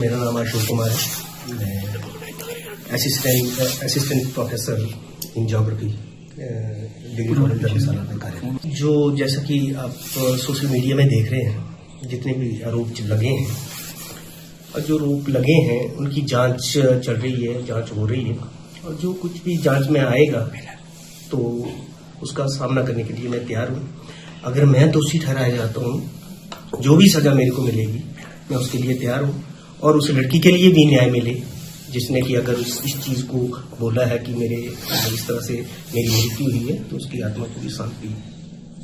मेरा नाम अशोक कुमार है। मैं assistant professor in geography degree college Dharamshala में कार्यरत। जो जैसा कि आप सोशल मीडिया में देख रहे हैं, जितने भी आरोप लगे हैं और जो आरोप लगे हैं उनकी जांच चल रही है, जांच हो रही है और जो कुछ भी जांच में आएगा तो उसका सामना करने के लिए मैं तैयार हूँ। अगर मैं दोषी ठहराया जाता हूँ, जो भी सजा मेरे को मिलेगी मैं उसके लिए तैयार हूँ और उस लड़की के लिए भी न्याय मिले जिसने कि अगर इस चीज को बोला है कि मेरे इस तरह से मेरी मृत्यु हुई है तो उसकी आत्मा को भी शांति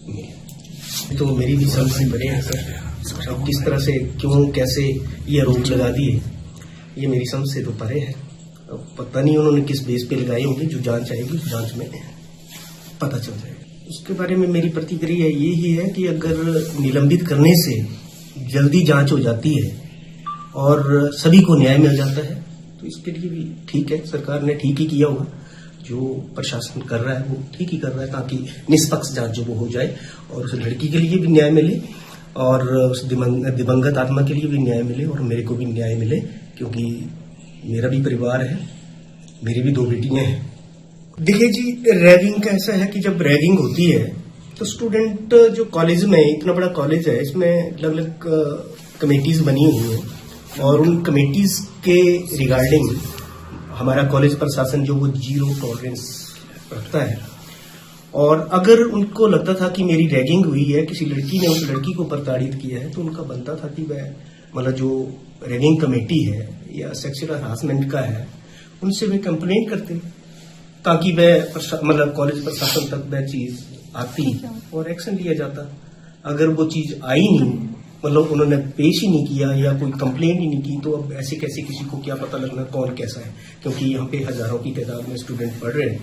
मिले। तो मेरी भी समझ से बड़े हैं सर, अब किस तरह से क्यों कैसे ये आरोप लगा दिए ये मेरी समझ से तो परे है। अब पता नहीं उन्होंने किस बेस पे लगाए होंगे, जो जांच आएगी उस जांच में पता चल जाएगा। उसके बारे में मेरी प्रतिक्रिया ये ही है कि अगर निलंबित करने से जल्दी जांच हो जाती है और सभी को न्याय मिल जाता है तो इसके लिए भी ठीक है। सरकार ने ठीक ही किया होगा, जो प्रशासन कर रहा है वो ठीक ही कर रहा है ताकि निष्पक्ष जांच जो वो हो जाए और उस लड़की के लिए भी न्याय मिले और उस दिवंगत आत्मा के लिए भी न्याय मिले और मेरे को भी न्याय मिले, क्योंकि मेरा भी परिवार है, मेरी भी 2 बेटियां हैं। देखिए जी, रैगिंग का ऐसा है कि जब रैगिंग होती है तो स्टूडेंट जो कॉलेज में, इतना बड़ा कॉलेज है, इसमें अलग अलग कमेटीज बनी हुई हैं और उन कमेटीज के रिगार्डिंग हमारा कॉलेज प्रशासन जो वो 0 टॉलरेंस रखता है। और अगर उनको लगता था कि मेरी रैगिंग हुई है, किसी लड़की ने उस लड़की को प्रताड़ित किया है, तो उनका बनता था कि वह मतलब जो रैगिंग कमेटी है या सेक्सुअल हरासमेंट का है उनसे वे कंप्लेंट करते ताकि वह मतलब कॉलेज प्रशासन तक वह चीज आती और एक्शन लिया जाता। अगर वो चीज आई नहीं, मतलब उन्होंने पेश ही नहीं किया या कोई कंप्लेंट ही नहीं की, तो अब ऐसे कैसे किसी को क्या पता लगना कौन कैसा है, क्योंकि यहाँ पे हजारों की तादाद में स्टूडेंट पढ़ रहे हैं।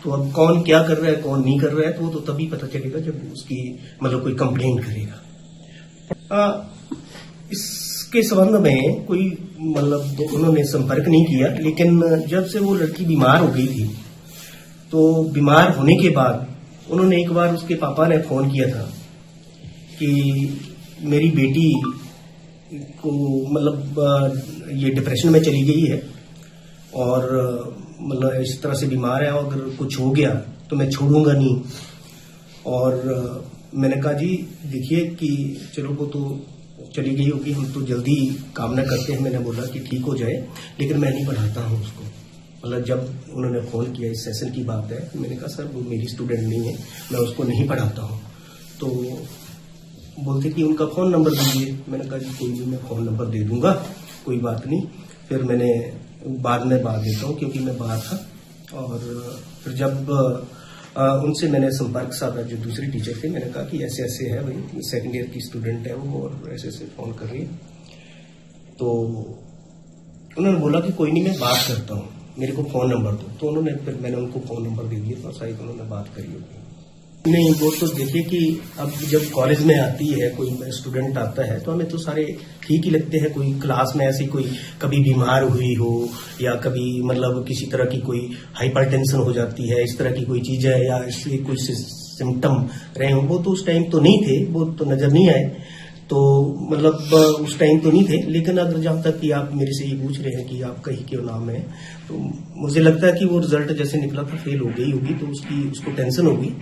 तो अब कौन क्या कर रहा है कौन नहीं कर रहा है तो वो तो तभी पता चलेगा जब उसकी मतलब कोई कंप्लेंट करेगा। इसके संबंध में कोई मतलब उन्होंने संपर्क नहीं किया, लेकिन जब से वो लड़की बीमार हो गई थी तो बीमार होने के बाद उन्होंने एक बार उसके पापा ने फोन किया था कि मेरी बेटी को मतलब ये डिप्रेशन में चली गई है और मतलब इस तरह से बीमार है, और अगर कुछ हो गया तो मैं छोड़ूंगा नहीं। और मैंने कहा जी देखिए कि चलो वो तो चली गई होगी, हम तो जल्दी कामना करते हैं। मैंने बोला कि ठीक हो जाए, लेकिन मैं नहीं पढ़ाता हूँ उसको। मतलब जब उन्होंने फोन किया, इस सेशन की बात है, मैंने कहा सर वो मेरी स्टूडेंट नहीं है, मैं उसको नहीं पढ़ाता हूँ। तो बोलते कि उनका फोन नंबर दीजिए। मैंने कहा जी कोई नहीं, मैं फोन नंबर दे दूंगा, कोई बात नहीं। फिर मैंने बाद में बात देता हूँ क्योंकि मैं बाहर था। और फिर जब उनसे मैंने संपर्क साधा, जो दूसरी टीचर थे, मैंने कहा कि ऐसे ऐसे है भाई, 2nd ईयर की स्टूडेंट है वो और ऐसे ऐसे फोन कर रही है। तो उन्होंने बोला कि कोई नहीं, मैं बात करता हूँ, मेरे को फोन नंबर दो। तो उन्होंने फिर मैंने उनको फोन नंबर दे दिया, तो शायद उन्होंने बात करी होगी। नहीं, वो तो देखिए कि अब जब कॉलेज में आती है कोई स्टूडेंट आता है तो हमें तो सारे ठीक ही लगते हैं। कोई क्लास में ऐसी कोई कभी बीमार हुई हो या कभी मतलब किसी तरह की कोई हाइपरटेंशन हो जाती है, इस तरह की कोई चीज है या इसलिए कोई सिम्टम रहे हो, वो तो उस टाइम तो नहीं थे, वो तो नजर नहीं आए, तो मतलब उस टाइम तो नहीं थे। लेकिन अगर जहां तक कि आप मेरे से ये पूछ रहे हैं कि आपका ही क्यों नाम है, तो मुझे लगता है कि वो रिजल्ट जैसे निकला था फेल हो गई होगी, तो उसको टेंशन होगी।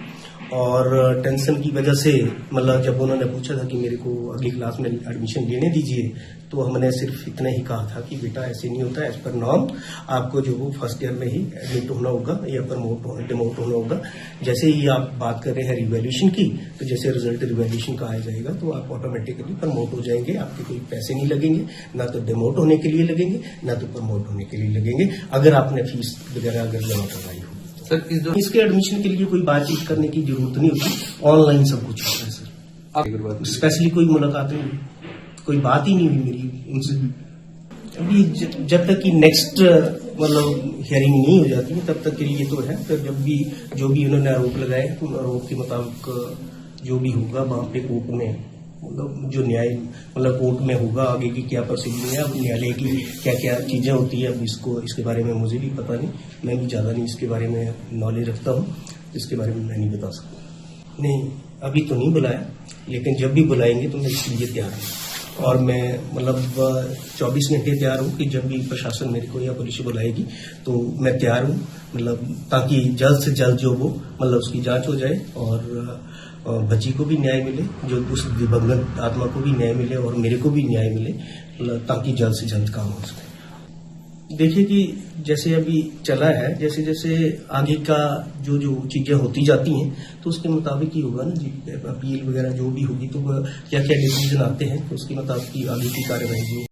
और टेंशन की वजह से मतलब जब उन्होंने पूछा था कि मेरे को अगली क्लास में एडमिशन लेने दीजिए, तो हमने सिर्फ इतना ही कहा था कि बेटा ऐसे नहीं होता, एज पर नॉर्म आपको जो वो फर्स्ट ईयर में ही एडमिट होना होगा या डिमोट होना होगा। जैसे ही आप बात कर रहे हैं रिवैल्यूएशन की, तो जैसे रिजल्ट रिवैल्यूएशन का आ जाएगा तो आप ऑटोमेटिकली प्रमोट हो जाएंगे, आपके कोई पैसे नहीं लगेंगे, ना तो डिमोट होने के लिए लगेंगे ना तो प्रमोट होने के लिए लगेंगे, अगर आपने फीस वगैरह अगर जमा करवाई हो। सर इसके एडमिशन के लिए कोई बातचीत करने की जरूरत नहीं होती, ऑनलाइन सब कुछ होता है सर। स्पेशली कोई मुलाकात नहीं हुई, कोई बात ही नहीं हुई मेरी उनसे। अभी जब तक कि नेक्स्ट मतलब हियरिंग नहीं हो जाती है तब तक के लिए तो है। फिर जब भी जो भी उन्होंने आरोप लगाए तो उन आरोप के मुताबिक जो भी होगा वहां पे कोर्ट में मतलब जो न्याय मतलब कोर्ट में होगा, आगे की क्या प्रोसीडिंग है, अब न्यायालय की क्या क्या चीजें होती है, अब इसके बारे में मुझे भी पता नहीं, मैं भी ज्यादा नहीं इसके बारे में नॉलेज रखता हूँ, इसके बारे में मैं नहीं बता सकता। नहीं, अभी तो नहीं बुलाया, लेकिन जब भी बुलाएंगे तो मैं इसके लिए तैयार हूँ। और मैं मतलब 24 घंटे तैयार हूँ कि जब भी प्रशासन मेरे को या पुलिस बुलाएगी तो मैं तैयार हूँ, मतलब ताकि जल्द से जल्द जो वो मतलब उसकी जांच हो जाए और बच्ची को भी न्याय मिले, जो उस दिवंगत आत्मा को भी न्याय मिले और मेरे को भी न्याय मिले, मतलब ताकि जल्द से जल्द काम हो सके। देखिए कि जैसे अभी चला है, जैसे जैसे आगे का जो जो चीजें होती जाती हैं तो उसके मुताबिक ही होगा ना जी, अपील वगैरह जो भी होगी तो क्या क्या डिसीजन आते हैं तो उसके मुताबिक आगे की कार्यवाही जो